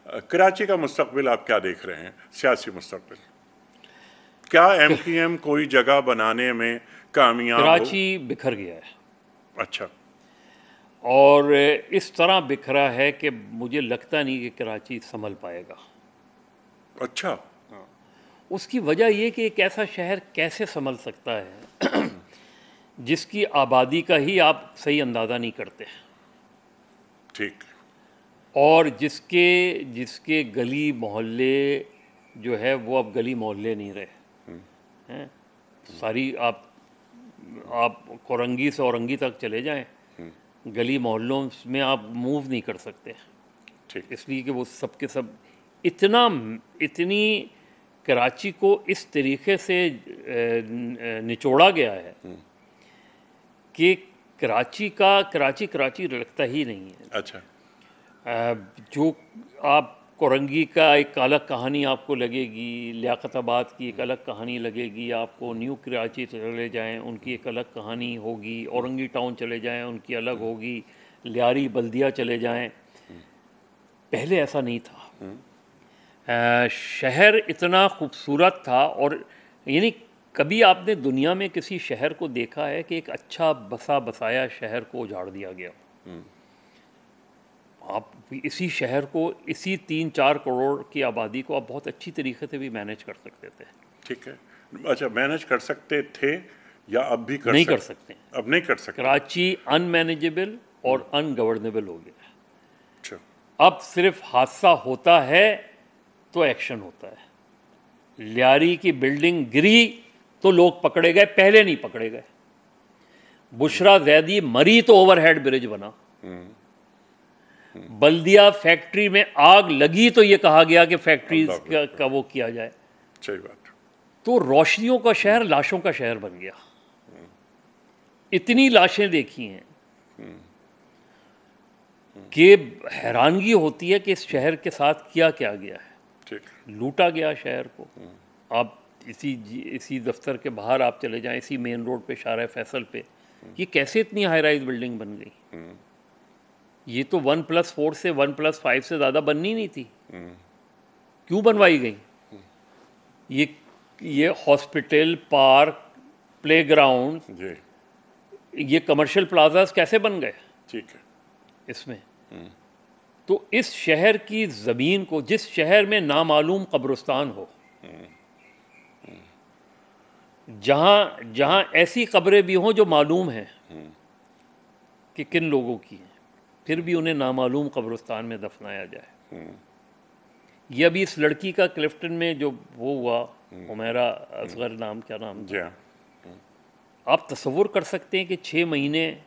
कराची का मुस्तकबिल आप क्या देख रहे हैं, सियासी मुस्तकबिल? क्या एमपीएम कोई जगह बनाने में कामयाब हो? कराची बिखर गया है। अच्छा। और इस तरह बिखरा है कि मुझे लगता नहीं कि कराची संभल पाएगा। अच्छा। हाँ, उसकी वजह ये कि एक ऐसा शहर कैसे संभल सकता है जिसकी आबादी का ही आप सही अंदाज़ा नहीं करते, ठीक। और जिसके जिसके गली मोहल्ले जो है वो अब गली मोहल्ले नहीं रहे हैं। सारी आप कोरंगी से औरंगी तक चले जाएं, गली मोहल्लों में आप मूव नहीं कर सकते, ठीक। इसलिए कि वो सब के सब इतनी कराची को इस तरीके से निचोड़ा गया है कि कराची लगता ही नहीं है। अच्छा। जो आप कोरंगी का एक अलग कहानी आपको लगेगी, लियाकताबाद की एक अलग कहानी लगेगी आपको, न्यू कराची चले जाएं उनकी एक अलग कहानी होगी, औरंगी टाउन चले जाएं उनकी अलग होगी, लियारी बल्दिया चले जाएं। पहले ऐसा नहीं था। शहर इतना खूबसूरत था, और यानी कभी आपने दुनिया में किसी शहर को देखा है कि एक अच्छा बसा बसाया शहर को उजाड़ दिया गया? आप इसी शहर को, इसी 3-4 करोड़ की आबादी को आप बहुत अच्छी तरीके से भी मैनेज कर सकते थे। ठीक है। अच्छा, मैनेज कर सकते थे या अब भी नहीं कर सकते? अब नहीं कर सकते। कराची अनमैनेजेबल और अनगवर्नेबल हो गया। अच्छा। अब सिर्फ हादसा होता है तो एक्शन होता है। लियारी की बिल्डिंग गिरी तो लोग पकड़े गए, पहले नहीं पकड़े गए। बुशरा जैदी मरी तो ओवरहेड ब्रिज बना। बल्दिया फैक्ट्री में आग लगी तो ये कहा गया कि फैक्ट्री का वो किया जाए। सही बात। तो रोशनियों का शहर लाशों का शहर बन गया। इतनी लाशें देखी हैं कि हैरानगी होती है कि इस शहर के साथ किया क्या गया है। ठीक। लूटा गया शहर को। आप इसी दफ्तर के बाहर आप चले जाएं, इसी मेन रोड पे, शारा फैसल पे, ये कैसे इतनी हाई राइज बिल्डिंग बन गई? ये तो 1+4 से 1+5 से ज़्यादा बननी नहीं थी। क्यों बनवाई गई? ये हॉस्पिटल, पार्क, प्लेग्राउंड, ये कमर्शियल प्लाजास कैसे बन गए? ठीक है। इसमें तो इस शहर की ज़मीन को, जिस शहर में नामालूम कब्रिस्तान हो, जहाँ ऐसी कब्रें भी हों जो मालूम हैं कि किन लोगों की हैं, फिर भी उन्हें नामालूम कब्रिस्तान में दफनाया जाए। ये अभी इस लड़की का क्लिफ्टन में जो वो हुआ, उमेरा असगर नाम, क्या नाम था? आप तसव्वुर कर सकते हैं कि 6 महीने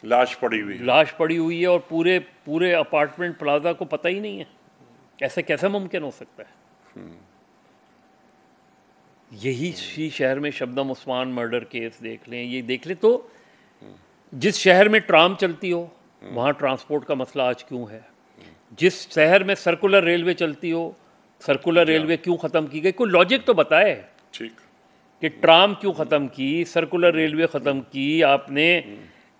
लाश पड़ी हुई है और पूरे अपार्टमेंट प्लाजा को पता ही नहीं है। ऐसे कैसे मुमकिन हो सकता है? यही शहर में शबनम उस्मान मर्डर केस देख लें, ये देख लें, तो जिस शहर में ट्राम चलती हो वहाँ ट्रांसपोर्ट का मसला आज क्यों है? जिस शहर में सर्कुलर रेलवे चलती हो, सर्कुलर रेलवे क्यों ख़त्म की गई? कोई लॉजिक तो बताए। ठीक। कि ट्राम क्यों ख़त्म की, सर्कुलर रेलवे ख़त्म की आपने?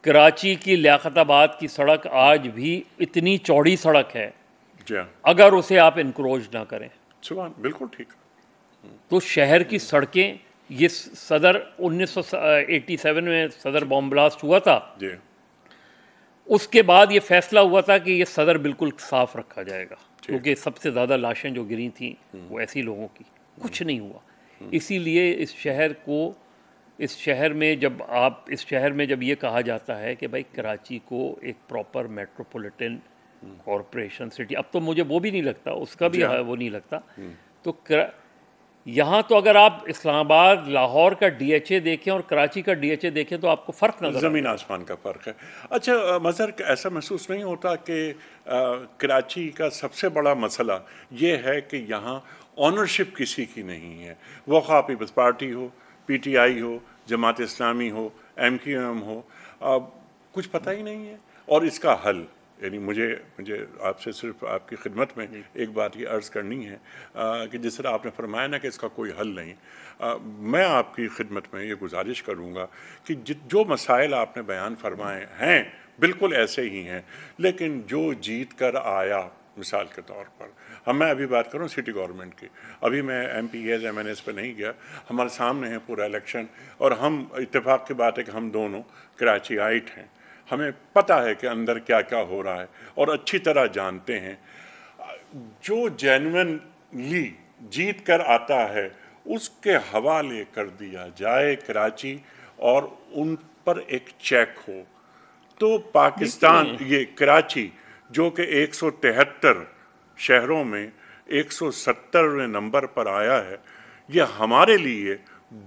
कराची की लियाकताबाद की सड़क आज भी इतनी चौड़ी सड़क है, अगर उसे आप इनक्रोच ना करें। बिल्कुल ठीक। तो शहर की सड़कें, ये सदर 1987 में सदर बॉम्ब ब्लास्ट हुआ था, उसके बाद ये फैसला हुआ था कि ये सदर बिल्कुल साफ रखा जाएगा, क्योंकि सबसे ज़्यादा लाशें जो गिरी थी वो ऐसी लोगों की। कुछ नहीं हुआ। इसीलिए इस शहर में जब ये कहा जाता है कि भाई कराची को एक प्रॉपर मेट्रोपॉलिटन कॉरपोरेशन सिटी, अब तो मुझे वो भी नहीं लगता, उसका भी वो नहीं लगता। तो यहाँ तो अगर आप इस्लामाबाद, लाहौर का डीएचए देखें और कराची का डीएचए देखें तो आपको फ़र्क नजर, ज़मीन आसमान का फ़र्क है। अच्छा मज़हर, ऐसा महसूस नहीं होता कि कराची का सबसे बड़ा मसला ये है कि यहाँ ऑनरशिप किसी की नहीं है? वो ख़्वाह पीपल्स पार्टी हो, पीटीआई हो, जमात इस्लामी हो, एमक्यूएम हो, कुछ पता ही नहीं है। और इसका हल, यानी मुझे आपसे सिर्फ आपकी खिदमत में एक बात ये अर्ज़ करनी है कि जिस तरह आपने फरमाया ना कि इसका कोई हल नहीं, मैं आपकी खिदमत में ये गुजारिश करूँगा कि जो मसाइल आपने बयान फरमाए हैं बिल्कुल ऐसे ही हैं, लेकिन जो जीत कर आया मिसाल के तौर पर। मैं अभी बात करूं सिटी गवर्नमेंट की, अभी मैं MPs MNs पे नहीं गया, हमारे सामने है पूरा इलेक्शन, और हम इत्तेफाक की बात है कि हम दोनों कराचीआइट हैं, हमें पता है कि अंदर क्या क्या हो रहा है और अच्छी तरह जानते हैं। जो जेन्युइनली जीत कर आता है उसके हवाले कर दिया जाए कराची और उन पर एक चेक हो, तो पाकिस्तान, ये कराची जो कि 173 शहरों में 170वें नंबर पर आया है, ये हमारे लिए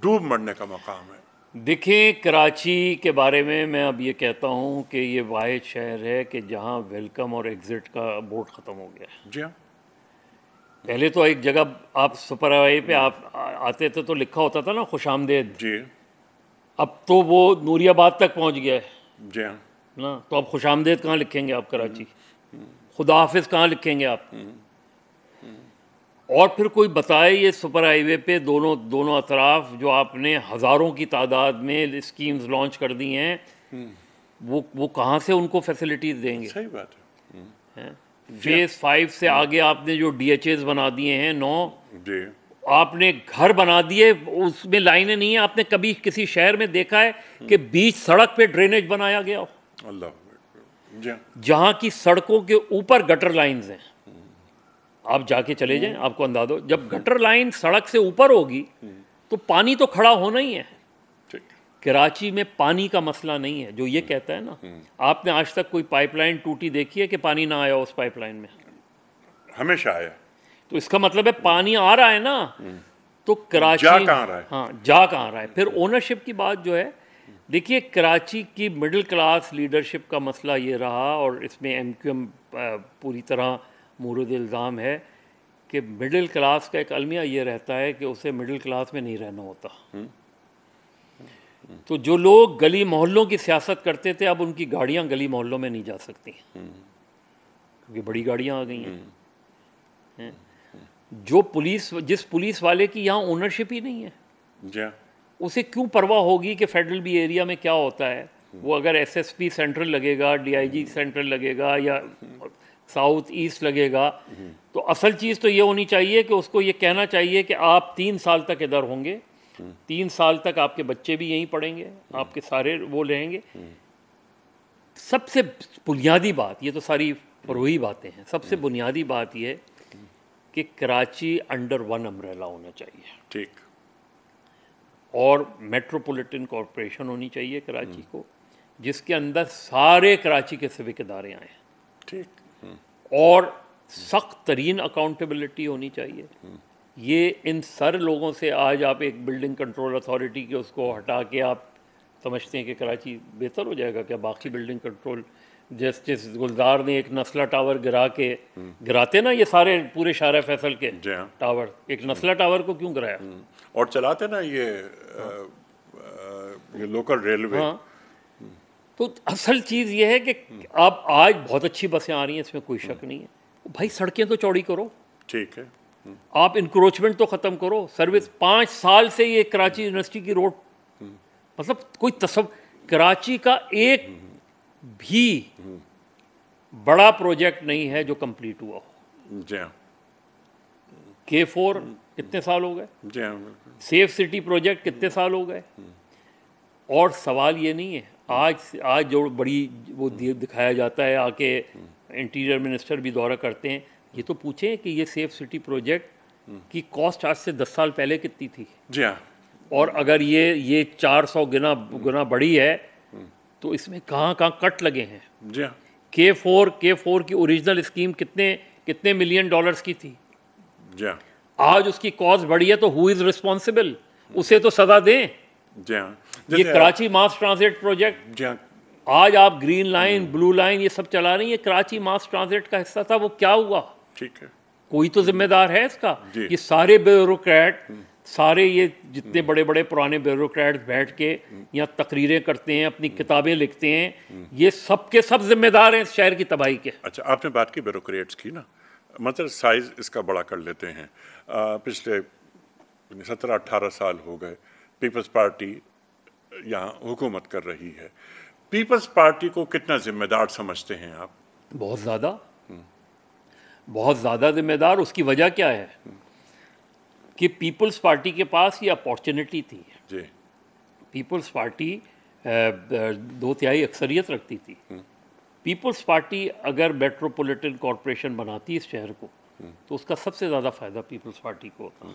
डूब मरने का मकाम है। देखिए, कराची के बारे में मैं अब ये कहता हूँ कि ये वाहिद शहर है कि जहाँ वेलकम और एग्ज़िट का बोर्ड ख़त्म हो गया है। जी हाँ। पहले तो एक जगह आप सुपर हाईवे पे आप आते थे तो लिखा होता था ना खुशामदेद, जी। अब तो वो नूरियाबाद तक पहुँच गया है जी हाँ। ना, तो अब खुशामदेद कहाँ लिखेंगे आप कराची, खुदा हाफिज़ कहाँ लिखेंगे आप। और फिर कोई बताए ये सुपर हाईवे पे दोनों अतराफ जो आपने हज़ारों की तादाद में स्कीम्स लॉन्च कर दी हैं, वो कहाँ से उनको फैसिलिटीज़ देंगे। सही बात है। फेज़ 5 से आगे आपने जो DHAs बना दिए हैं 9, जी। आपने घर बना दिए, उसमें लाइनें नहीं है। आपने कभी किसी शहर में देखा है कि बीच सड़क पे ड्रेनेज बनाया गया हो? अल्लाह। जी। जहाँ की सड़कों के ऊपर गटर लाइन्स हैं, आप जाके चले जाएं, आपको अंदाजा हो, जब गटर लाइन सड़क से ऊपर होगी तो पानी तो खड़ा होना ही है। ठीक। कराची में पानी का मसला नहीं है, जो ये कहता है ना। आपने आज तक कोई पाइपलाइन टूटी देखी है कि पानी ना आया उस पाइपलाइन में? हमेशा आया। तो इसका मतलब है पानी आ रहा है ना। तो कराची जा कहाँ रहा है? हाँ, जा कहाँ रहा है। फिर ओनरशिप की बात जो है, देखिए कराची की मिडिल क्लास लीडरशिप का मसला ये रहा, और इसमें MQM पूरी तरह मूरद इल्ज़ाम है कि मिडिल क्लास का एक अलमिया ये रहता है कि उसे मिडिल क्लास में नहीं रहना होता। तो जो लोग गली मोहल्लों की सियासत करते थे, अब उनकी गाड़ियाँ गली मोहल्लों में नहीं जा सकती क्योंकि बड़ी गाड़ियाँ आ गई हैं। जिस पुलिस वाले की यहाँ ओनरशिप ही नहीं है, जी, उसे क्यों परवाह होगी कि फेडरल बी एरिया में क्या होता है। वो अगर SSP सेंट्रल लगेगा, DIG सेंट्रल लगेगा या साउथ ईस्ट लगेगा, तो असल चीज़ तो ये होनी चाहिए कि उसको ये कहना चाहिए कि आप 3 साल तक इधर होंगे, 3 साल तक आपके बच्चे भी यहीं पढ़ेंगे, आपके सारे वो रहेंगे। सबसे बुनियादी बात, ये तो सारी फरोही बातें हैं, सबसे बुनियादी बात ये कि कराची अंडर वन अम्ब्रेला होना चाहिए। ठीक। और मेट्रोपॉलिटन कॉरपोरेशन होनी चाहिए कराची को, जिसके अंदर सारे कराची के सिविक इदारे आए। ठीक। और सख्त तरीन अकाउंटेबिलिटी होनी चाहिए। ये इन सारे लोगों से आज आप एक बिल्डिंग कंट्रोल अथॉरिटी के उसको हटा के आप समझते हैं कि कराची बेहतर हो जाएगा क्या? बाकी बिल्डिंग कंट्रोल, जस्टिस गुलजार ने एक नस्ला टावर गिराते ना, ये सारे पूरे शारा फैसल के टावर, एक नस्ला टावर को क्यों गिराया? और चलाते ना ये लोकल रेलवे। हाँ, तो असल चीज़ ये है कि अब आज बहुत अच्छी बसें आ रही हैं, इसमें कोई शक नहीं है। भाई सड़कें तो चौड़ी करो, ठीक है। आप इंक्रोचमेंट तो ख़त्म करो। सर्विस 5 साल से ये कराची यूनिवर्सिटी की रोड, मतलब कोई कराची का एक भी बड़ा प्रोजेक्ट नहीं है जो कंप्लीट हुआ हो। जी हाँ। K4 कितने साल हो गए? जी हाँ। सेफ सिटी प्रोजेक्ट कितने साल हो गए? और सवाल ये नहीं है, आज जो बड़ी वो दिखाया जाता है, आके इंटीरियर मिनिस्टर भी दौरा करते हैं, ये तो पूछें कि ये सेफ सिटी प्रोजेक्ट की कॉस्ट आज से 10 साल पहले कितनी थी? जी हाँ। और अगर ये 400 गुना बढ़ी है तो इसमें कहाँ कट लगे हैं? जी हाँ। K4 की ओरिजिनल स्कीम कितने मिलियन डॉलर्स की थी? जी हाँ। आज उसकी कॉस्ट बढ़ी है, तो हु इज रिस्पॉन्सिबल? उसे तो सजा दें। जी हाँ। ये कराची मास ट्रांजिट प्रोजेक्ट, जी हाँ, आज आप ग्रीन लाइन, ब्लू लाइन ये सब चला रही है, कराची मास ट्रांजिट का हिस्सा था, वो क्या हुआ? ठीक है। कोई तो जिम्मेदार है इसका। ये सारे ब्यूरोक्रेट, सारे ये जितने बड़े बड़े पुराने ब्यूरोक्रेट बैठ के यहाँ तकरीरें करते हैं, अपनी किताबें लिखते हैं, ये सब के सब जिम्मेदार हैं इस शहर की तबाही के। अच्छा, आपने बात की ब्यूरोक्रेट्स की ना, मतलब साइज इसका बड़ा कर लेते हैं। पिछले 17-18 साल हो गए पीपल्स पार्टी यहाँ हुकूमत कर रही है। पीपल्स पार्टी को कितना जिम्मेदार समझते हैं आप? बहुत ज़्यादा। बहुत ज़्यादा जिम्मेदार। उसकी वजह क्या है कि पीपल्स पार्टी के पास ये अपॉर्चुनिटी थी। जी। पीपल्स पार्टी 2/3 अक्सरियत रखती थी। पीपल्स पार्टी अगर मेट्रोपॉलिटन कॉरपोरेशन बनाती इस शहर को तो उसका सबसे ज़्यादा फ़ायदा पीपल्स पार्टी को होता।